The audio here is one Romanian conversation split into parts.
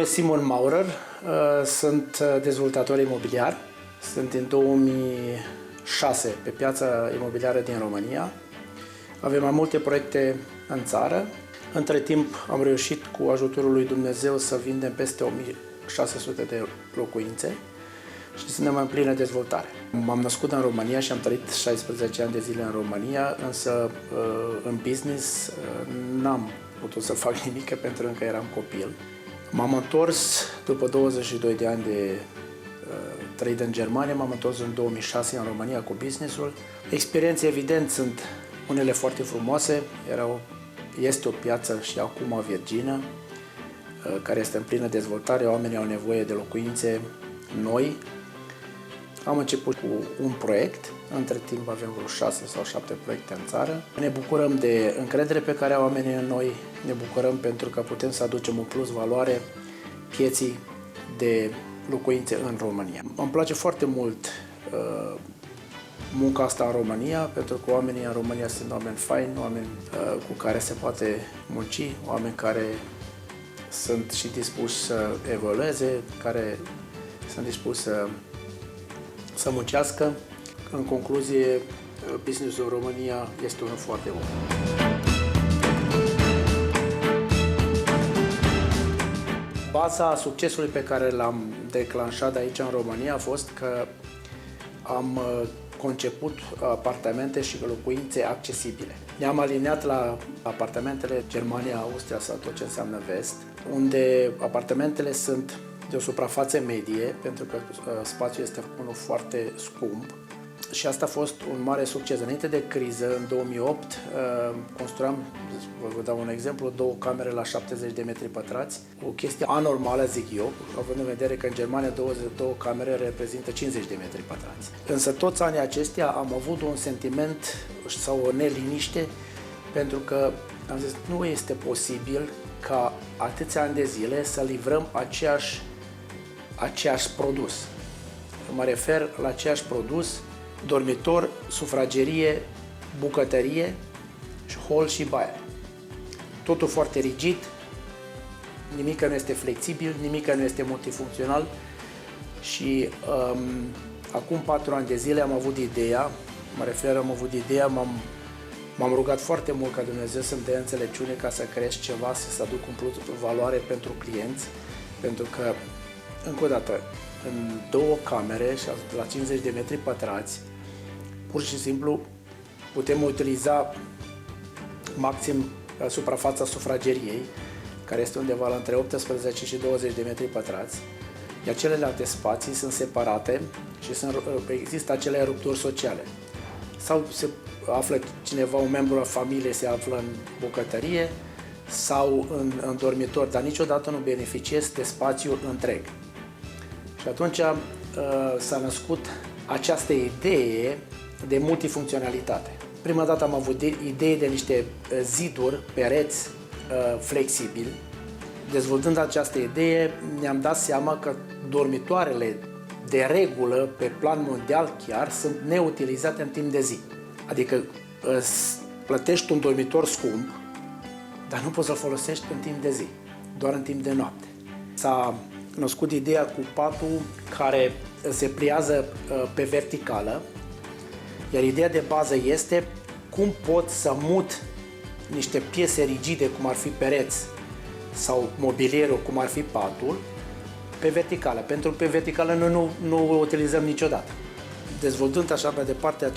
Simon Maurer, sunt dezvoltator imobiliar. Sunt din 2006 pe piața imobiliară din România. Avem mai multe proiecte în țară. Între timp am reușit cu ajutorul lui Dumnezeu să vindem peste 1600 de locuințe și suntem în plină dezvoltare. M-am născut în România și am trăit 16 ani de zile în România, însă în business n-am putut să fac nimic pentru că încă eram copil. M-am întors după 22 de ani de trăit în Germania, m-am întors în 2006 în România cu businessul. Experiențe, evident, sunt unele foarte frumoase. Este o piață și acum virgină, care este în plină dezvoltare. Oamenii au nevoie de locuințe noi. Am început cu un proiect, între timp avem vreo 6 sau 7 proiecte în țară. Ne bucurăm de încredere pe care au oamenii în noi, ne bucurăm pentru că putem să aducem un plus valoare pieții de locuințe în România. Îmi place foarte mult munca asta în România, pentru că oamenii în România sunt oameni faini, oameni cu care se poate munci, oameni care sunt și dispuși să evolueze, care sunt dispuși să muncească. În concluzie, businessul în România este unul foarte bun. Baza succesului pe care l-am declanșat aici în România a fost că am conceput apartamente și locuințe accesibile. Ne-am aliniat la apartamentele Germania, Austria sau tot ce înseamnă vest, unde apartamentele sunt de o suprafață medie, pentru că spațiul este unul foarte scump. Și asta a fost un mare succes. Înainte de criză, în 2008, construiam, vă dau un exemplu, 2 camere la 70 de metri pătrați. O chestie anormală, zic eu, având în vedere că în Germania 22 camere reprezintă 50 de metri pătrați. Însă toți anii aceștia am avut un sentiment sau o neliniște, pentru că am zis, nu este posibil ca atâția ani de zile să livrăm aceeași produs. Mă refer la aceeași produs: dormitor, sufragerie, bucătărie, hol și baie. Totul foarte rigid, nimic nu este flexibil, nimic nu este multifuncțional și acum 4 ani de zile am avut ideea, m-am rugat foarte mult ca Dumnezeu să-mi dea înțelepciune ca să creez ceva, să aduc un plus valoare pentru clienți, pentru că, încă o dată, în 2 camere și la 50 de metri pătrați, pur și simplu putem utiliza maxim suprafața sufrageriei, care este undeva la între 18 și 20 de metri pătrați, iar celelalte spații sunt separate și există acele rupturi sociale. Sau se află cineva, un membru al familiei se află în bucătărie sau în dormitor, dar niciodată nu beneficiezi de spațiul întreg. Și atunci s-a născut această idee de multifuncționalitate. Prima dată am avut idee de niște ziduri, pereți flexibili. Dezvoltând această idee, ne-am dat seama că dormitoarele, de regulă, pe plan mondial chiar, sunt neutilizate în timp de zi. Adică plătești un dormitor scump, dar nu poți să-l folosești în timp de zi, doar în timp de noapte. S-a născut ideea cu patul care se pliază pe verticală, iar ideea de bază este cum pot să mut niște piese rigide, cum ar fi pereți sau mobilierul, cum ar fi patul, pe verticală. Pentru că pe verticală noi nu o utilizăm niciodată. Dezvoltând așa mai departe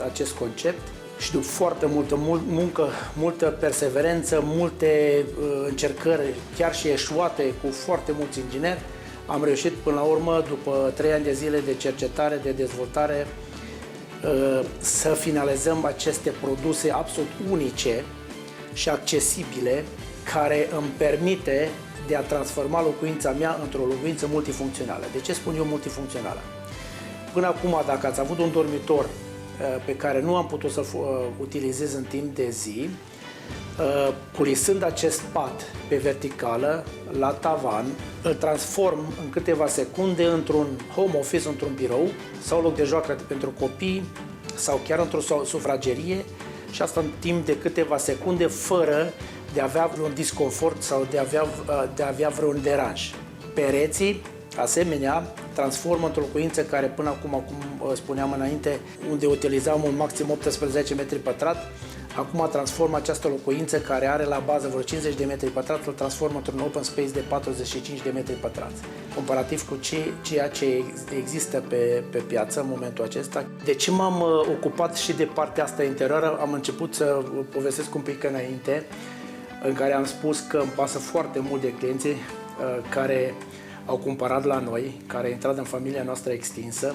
acest concept și după foarte multă muncă, multă perseverență, multe încercări, chiar și eșuate cu foarte mulți ingineri, am reușit până la urmă, după 3 ani de zile de cercetare, de dezvoltare, să finalizăm aceste produse absolut unice și accesibile, care îmi permite de a transforma locuința mea într-o locuință multifuncțională. De ce spun eu multifuncțională? Până acum, dacă ați avut un dormitor pe care nu am putut să-l utilizez în timp de zi, culisând acest pat pe verticală, la tavan, îl transform în câteva secunde într-un home office, într-un birou sau loc de joacă pentru copii sau chiar într-o sufragerie, și asta în timp de câteva secunde, fără de a avea vreun disconfort sau de a avea vreun deranj. Pereții, asemenea, transformă într-o locuință care până acum, cum spuneam înainte, unde utilizam un maxim 18 metri pătrat, acum transformă această locuință care are la bază vreo 50 de metri pătrați, îl transformă într-un open space de 45 de metri pătrați, comparativ cu ceea ce există pe piață în momentul acesta. De ce m-am ocupat și de partea asta interioară? Am început să povestesc un pic înainte, în care am spus că îmi pasă foarte mult de clienții care au cumpărat la noi, care a intrat în familia noastră extinsă.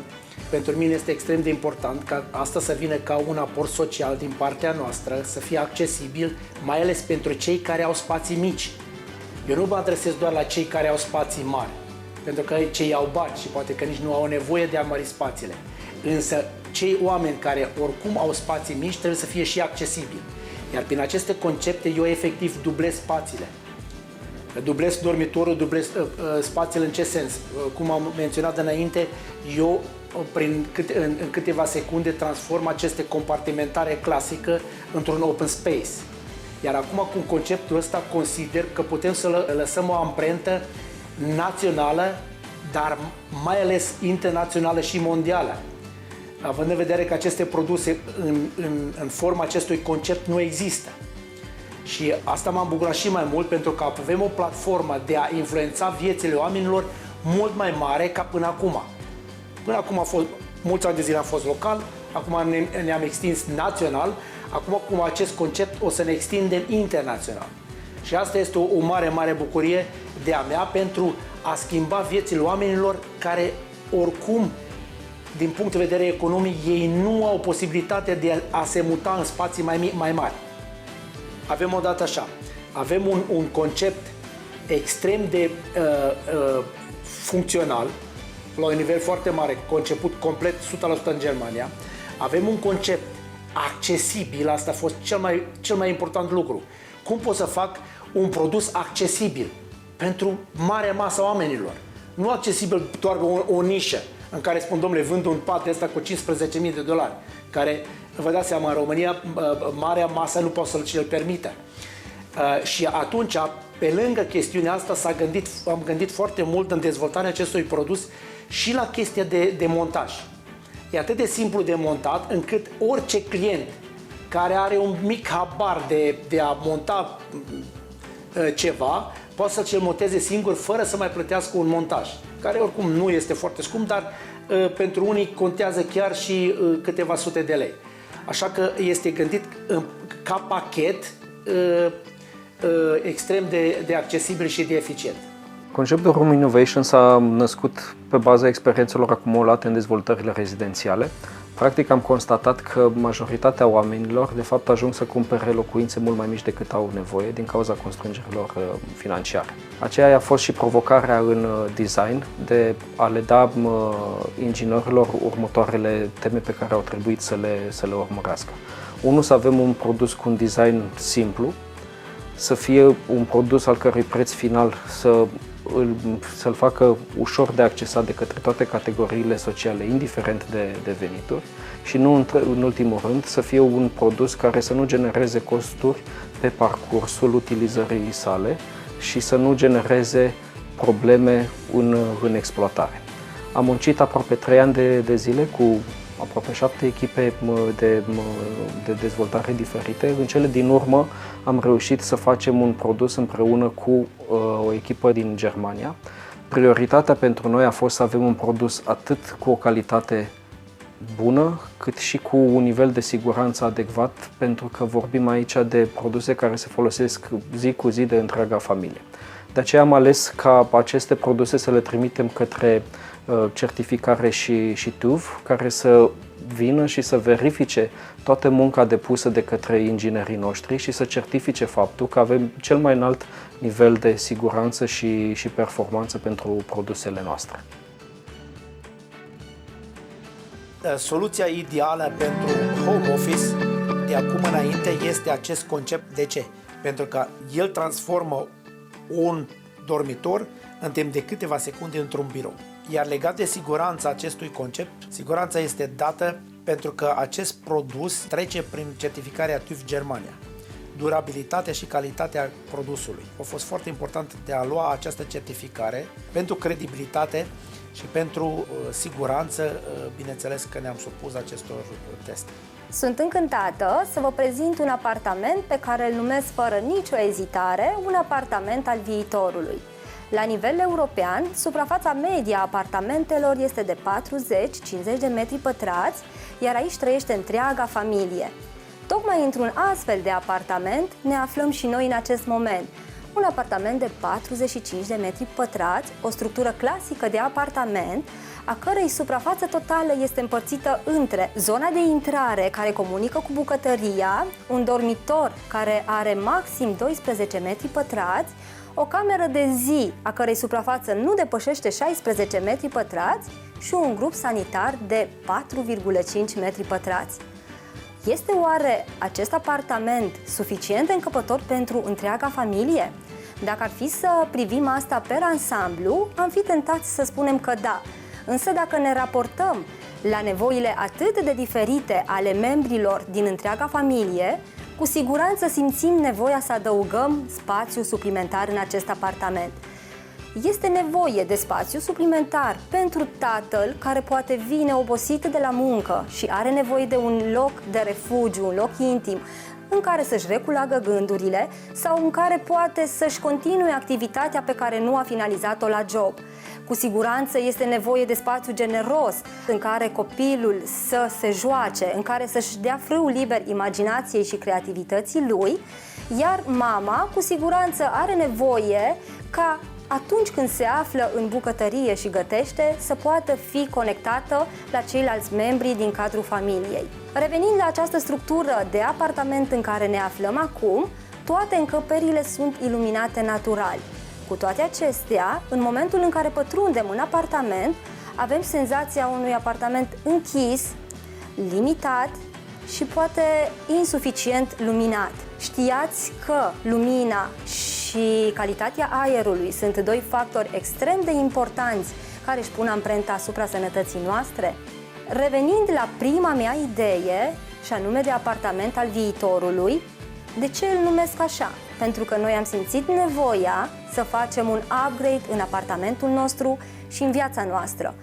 Pentru mine este extrem de important ca asta să vină ca un aport social din partea noastră, să fie accesibil, mai ales pentru cei care au spații mici. Eu nu mă adresez doar la cei care au spații mari, pentru că cei au bani și poate că nici nu au nevoie de a mări spațiile. Însă cei oameni care oricum au spații mici trebuie să fie și accesibili. Iar prin aceste concepte eu efectiv dublez spațiile. Dublez dormitorul, dublez spațiile în ce sens? Cum am menționat înainte, eu în câteva secunde transform aceste compartimentare clasică într-un open space. Iar acum cu conceptul ăsta consider că putem să lăsăm o amprentă națională, dar mai ales internațională și mondială. Având în vedere că aceste produse în forma acestui concept nu există. Și asta m-am bucurat și mai mult pentru că avem o platformă de a influența viețile oamenilor mult mai mare ca până acum. Până acum mulți ani de zile am fost local, acum ne-am extins național, acum cu acest concept o să ne extindem internațional. Și asta este o mare, mare bucurie de a mea pentru a schimba viețile oamenilor care oricum, din punct de vedere economic, ei nu au posibilitatea de a se muta în spații mai mari. Avem odată așa, avem un concept extrem de funcțional, la un nivel foarte mare, conceput complet 100% în Germania. Avem un concept accesibil, asta a fost cel mai important lucru. Cum pot să fac un produs accesibil pentru marea masă a oamenilor? Nu accesibil doar o nișă în care spun, domnule, vând un pat de ăsta cu $15.000, care, vă dați seama, în România, marea masă nu poate să-l permită. Și atunci, pe lângă chestiunea asta, am gândit foarte mult în dezvoltarea acestui produs și la chestia de montaj. E atât de simplu de montat, încât orice client care are un mic habar de a monta ceva, poate să-l monteze singur fără să mai plătească un montaj, care oricum nu este foarte scump, dar pentru unii contează chiar și câteva sute de lei. Așa că este gândit ca pachet extrem de accesibil și de eficient. Conceptul Room Innovation s-a născut pe baza experiențelor acumulate în dezvoltările rezidențiale. Practic am constatat că majoritatea oamenilor de fapt ajung să cumpere locuințe mult mai mici decât au nevoie din cauza constrângerilor financiare. Aceea a fost și provocarea în design de a le da inginerilor următoarele teme pe care au trebuit să le urmărească. Unul, să avem un produs cu un design simplu, să fie un produs al cărui preț final să-l facă ușor de accesat de către toate categoriile sociale, indiferent de venituri, și nu în ultimul rând să fie un produs care să nu genereze costuri pe parcursul utilizării sale și să nu genereze probleme în exploatare. Am muncit aproape 3 ani de zile cu aproape 7 echipe de dezvoltare diferite. În cele din urmă am reușit să facem un produs împreună cu o echipă din Germania. Prioritatea pentru noi a fost să avem un produs atât cu o calitate bună, cât și cu un nivel de siguranță adecvat, pentru că vorbim aici de produse care se folosesc zi cu zi de întreaga familie. De aceea am ales ca aceste produse să le trimitem către certificare și TÜV, care să vină și să verifice toată munca depusă de către inginerii noștri și să certifice faptul că avem cel mai înalt nivel de siguranță și performanță pentru produsele noastre. Soluția ideală pentru home office de acum înainte este acest concept. De ce? Pentru că el transformă un dormitor în timp de câteva secunde într-un birou. Iar legat de siguranța acestui concept, siguranța este dată pentru că acest produs trece prin certificarea TÜV Germania. durabilitatea și calitatea produsului. A fost foarte important de a lua această certificare pentru credibilitate și pentru siguranță, bineînțeles că ne-am supus acestor teste. Sunt încântată să vă prezint un apartament pe care îl numesc fără nicio ezitare un apartament al viitorului. La nivel european, suprafața medie a apartamentelor este de 40-50 de metri pătrați, iar aici trăiește întreaga familie. Tocmai într-un astfel de apartament ne aflăm și noi în acest moment. Un apartament de 45 de metri pătrați, o structură clasică de apartament, a cărei suprafață totală este împărțită între zona de intrare care comunică cu bucătăria, un dormitor care are maxim 12 metri pătrați, o cameră de zi a cărei suprafață nu depășește 16 metri pătrați și un grup sanitar de 4,5 metri pătrați. Este oare acest apartament suficient de încăpător pentru întreaga familie? Dacă ar fi să privim asta per ansamblu, am fi tentați să spunem că da. Însă dacă ne raportăm la nevoile atât de diferite ale membrilor din întreaga familie, cu siguranță simțim nevoia să adăugăm spațiu suplimentar în acest apartament. Este nevoie de spațiu suplimentar pentru tatăl care poate vine obosit de la muncă și are nevoie de un loc de refugiu, un loc intim, în care să-și reculeagă gândurile sau în care poate să-și continue activitatea pe care nu a finalizat-o la job. Cu siguranță este nevoie de spațiu generos în care copilul să se joace, în care să-și dea frâul liber imaginației și creativității lui, iar mama cu siguranță are nevoie ca atunci când se află în bucătărie și gătește să poată fi conectată la ceilalți membri din cadrul familiei. Revenind la această structură de apartament în care ne aflăm acum, toate încăperile sunt iluminate natural. Cu toate acestea, în momentul în care pătrundem în apartament, avem senzația unui apartament închis, limitat și poate insuficient luminat. Știați că lumina și calitatea aerului sunt doi factori extrem de importanți care își pun amprenta asupra sănătății noastre? Revenind la prima mea idee, și anume de apartament al viitorului, de ce îl numesc așa? Pentru că noi am simțit nevoia să facem un upgrade în apartamentul nostru și în viața noastră.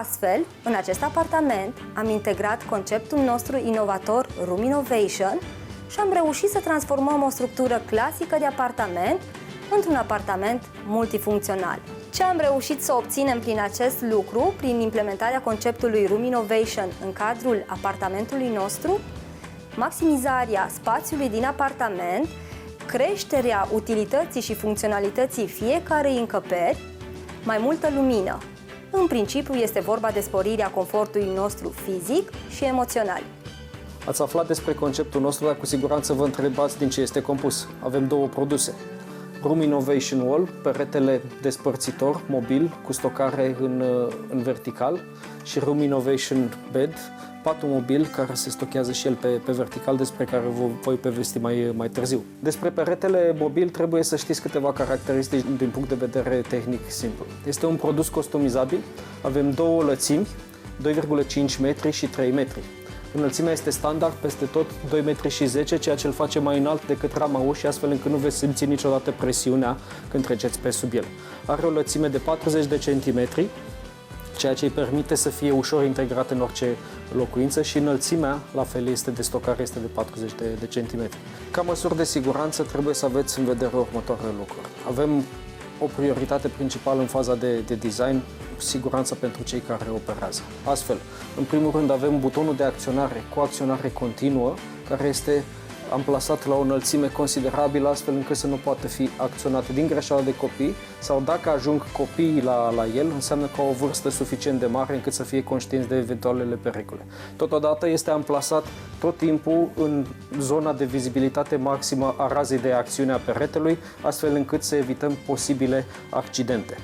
Astfel, în acest apartament am integrat conceptul nostru inovator Room Innovation și am reușit să transformăm o structură clasică de apartament într-un apartament multifuncțional. Ce am reușit să obținem prin acest lucru, prin implementarea conceptului Room Innovation în cadrul apartamentului nostru? Maximizarea spațiului din apartament, creșterea utilității și funcționalității fiecarei încăperi, mai multă lumină. În principiu este vorba de sporirea confortului nostru fizic și emoțional. Ați aflat despre conceptul nostru, dar cu siguranță vă întrebați din ce este compus. Avem două produse. Room Innovation Wall, peretele despărțitor, mobil, cu stocare în vertical, și Room Innovation Bed, patul mobil care se stochează și el pe vertical, despre care vă voi povesti mai târziu. Despre peretele mobil trebuie să știți câteva caracteristici din punct de vedere tehnic simplu. Este un produs customizabil, avem două lățimi, 2,5 metri și 3 metri. Înălțimea este standard peste tot 2,10 metri, ceea ce îl face mai înalt decât rama ușii, astfel încât nu veți simți niciodată presiunea când treceți pe sub el. Are o lățime de 40 de centimetri, ceea ce îi permite să fie ușor integrat în orice locuință, și înălțimea, la fel, de stocare este de 40 de centimetri. Ca măsuri de siguranță trebuie să aveți în vedere următoarele lucruri. Avem o prioritate principală în faza de design, siguranța pentru cei care operează. Astfel, în primul rând avem butonul de acționare cu acționare continuă, care este amplasat la o înălțime considerabilă, astfel încât să nu poată fi acționat din greșeală de copii, sau dacă ajung copiii la el, înseamnă că au o vârstă suficient de mare încât să fie conștienți de eventualele pericole. Totodată este amplasat tot timpul în zona de vizibilitate maximă a razei de acțiune a peretelui, astfel încât să evităm posibile accidente.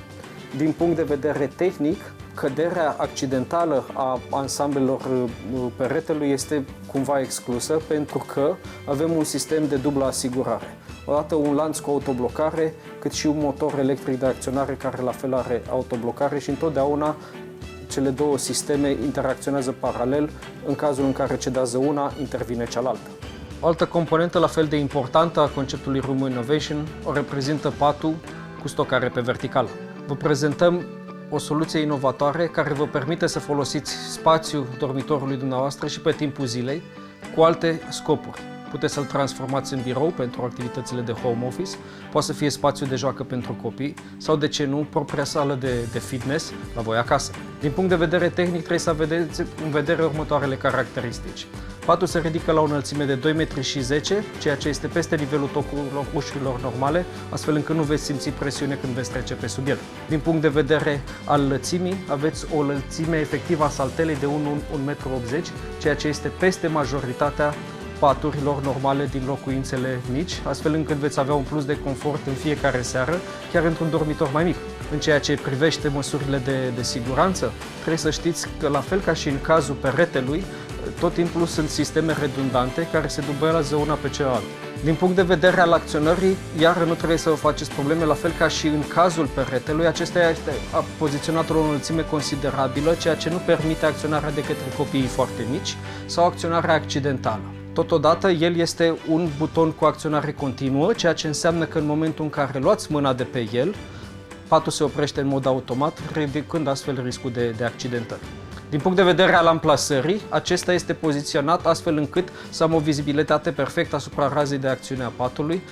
Din punct de vedere tehnic, căderea accidentală a ansamblelor peretelui este cumva exclusă, pentru că avem un sistem de dublă asigurare. Odată un lanț cu autoblocare, cât și un motor electric de acționare care la fel are autoblocare, și întotdeauna cele două sisteme interacționează paralel. În cazul în care cedează una, intervine cealaltă. O altă componentă la fel de importantă a conceptului Room Innovation o reprezintă patul cu stocare pe verticală. Vă prezentăm o soluție inovatoare care vă permite să folosiți spațiul dormitorului dumneavoastră și pe timpul zilei cu alte scopuri. Puteți să-l transformați în birou pentru activitățile de home office, poate să fie spațiu de joacă pentru copii sau, de ce nu, propria sală de fitness la voi acasă. Din punct de vedere tehnic, trebuie să aveți în vedere următoarele caracteristici. Patul se ridică la o înălțime de 2,10 m, ceea ce este peste nivelul tocurilor ușurilor normale, astfel încât nu veți simți presiune când veți trece pe sub el. Din punct de vedere al lățimii, aveți o lățime efectivă a saltelei de 1,80 m, ceea ce este peste majoritatea paturilor normale din locuințele mici, astfel încât veți avea un plus de confort în fiecare seară, chiar într-un dormitor mai mic. În ceea ce privește măsurile de siguranță, trebuie să știți că, la fel ca și în cazul peretelui, tot timpul sunt sisteme redundante care se dublează una pe cealaltă. Din punct de vedere al acționării, iar nu trebuie să vă faceți probleme, la fel ca și în cazul peretelui, acesta este poziționat la o înălțime considerabilă, ceea ce nu permite acționarea de către copiii foarte mici sau acționarea accidentală. Totodată, el este un buton cu acționare continuă, ceea ce înseamnă că în momentul în care luați mâna de pe el, patul se oprește în mod automat, ridicând astfel riscul de accidentări. Din punct de vedere al amplasării, acesta este poziționat astfel încât să am o vizibilitate perfectă asupra razei de acțiune a patului,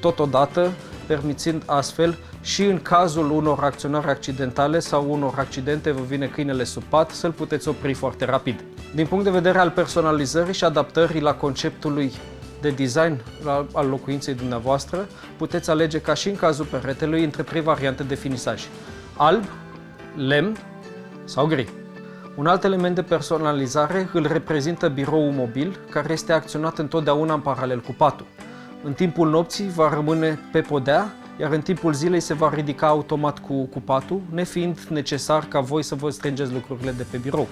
totodată permițând astfel și în cazul unor acționări accidentale sau unor accidente, vă vine câinele sub pat, să-l puteți opri foarte rapid. Din punct de vedere al personalizării și adaptării la conceptului de design al locuinței dumneavoastră, puteți alege, ca și în cazul peretelui, între 3 variante de finisaj: alb, lemn sau gri. Un alt element de personalizare îl reprezintă biroul mobil, care este acționat întotdeauna în paralel cu patul. În timpul nopții va rămâne pe podea, iar în timpul zilei se va ridica automat cu patul, nefiind necesar ca voi să vă strângeți lucrurile de pe birou.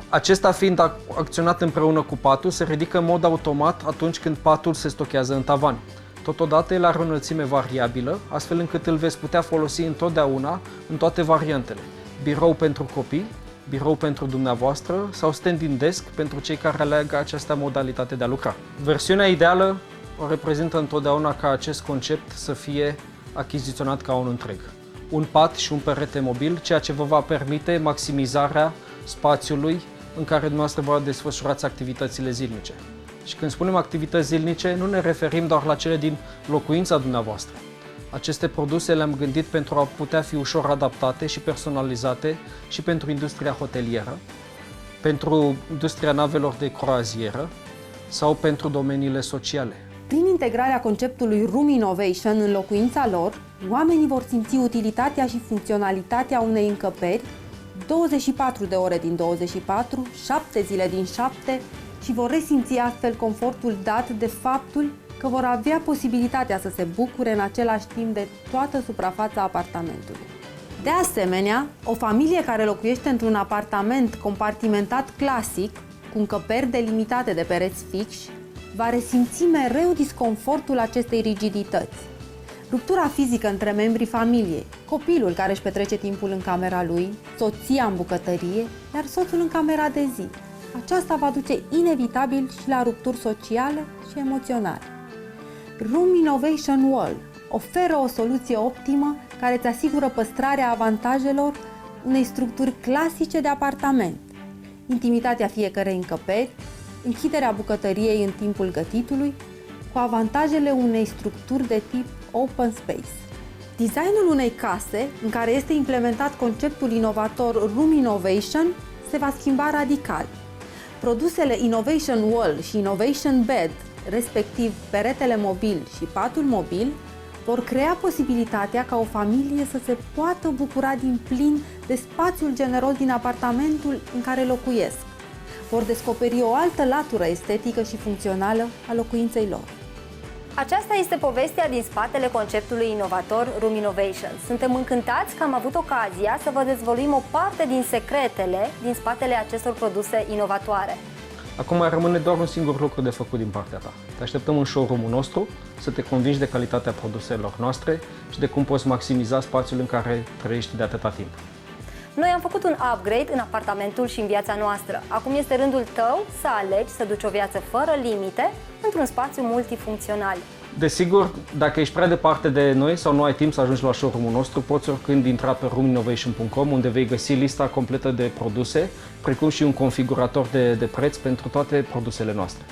Acesta fiind acționat împreună cu patul, se ridică în mod automat atunci când patul se stochează în tavan. Totodată, el are o înălțime variabilă, astfel încât îl veți putea folosi întotdeauna în toate variantele. Birou pentru copii, birou pentru dumneavoastră sau standing desk pentru cei care aleg această modalitate de a lucra. Versiunea ideală o reprezintă întotdeauna ca acest concept să fie achiziționat ca un întreg. Un pat și un perete mobil, ceea ce vă va permite maximizarea spațiului în care dumneavoastră vă desfășurați activitățile zilnice. Și când spunem activități zilnice, nu ne referim doar la cele din locuința dumneavoastră. Aceste produse le-am gândit pentru a putea fi ușor adaptate și personalizate și pentru industria hotelieră, pentru industria navelor de croazieră sau pentru domeniile sociale. Prin integrarea conceptului Room Innovation în locuința lor, oamenii vor simți utilitatea și funcționalitatea unei încăperi 24 de ore din 24, 7 zile din 7 și vor resimți astfel confortul dat de faptul că vor avea posibilitatea să se bucure în același timp de toată suprafața apartamentului. De asemenea, o familie care locuiește într-un apartament compartimentat clasic, cu încăperi delimitate de pereți fixi, va resimți mereu disconfortul acestei rigidități. Ruptura fizică între membrii familiei, copilul care își petrece timpul în camera lui, soția în bucătărie, iar soțul în camera de zi. Aceasta va duce inevitabil și la rupturi sociale și emoționale. Room Innovation Wall oferă o soluție optimă care îți asigură păstrarea avantajelor unei structuri clasice de apartament, intimitatea fiecărei încăperi, închiderea bucătăriei în timpul gătitului, cu avantajele unei structuri de tip open space. Designul unei case în care este implementat conceptul inovator Room Innovation se va schimba radical. Produsele Innovation Wall și Innovation Bed, respectiv peretele mobil și patul mobil, vor crea posibilitatea ca o familie să se poată bucura din plin de spațiul generos din apartamentul în care locuiesc. Vor descoperi o altă latură estetică și funcțională a locuinței lor. Aceasta este povestea din spatele conceptului inovator Room Innovation. Suntem încântați că am avut ocazia să vă dezvăluim o parte din secretele din spatele acestor produse inovatoare. Acum mai rămâne doar un singur lucru de făcut din partea ta. Te așteptăm în showroom-ul nostru să te convingi de calitatea produselor noastre și de cum poți maximiza spațiul în care trăiești de atâta timp. Noi am făcut un upgrade în apartamentul și în viața noastră. Acum este rândul tău să alegi să duci o viață fără limite într-un spațiu multifuncțional. Desigur, dacă ești prea departe de noi sau nu ai timp să ajungi la showroom-ul nostru, poți oricând intra pe roominnovation.com, unde vei găsi lista completă de produse, precum și un configurator de preț pentru toate produsele noastre.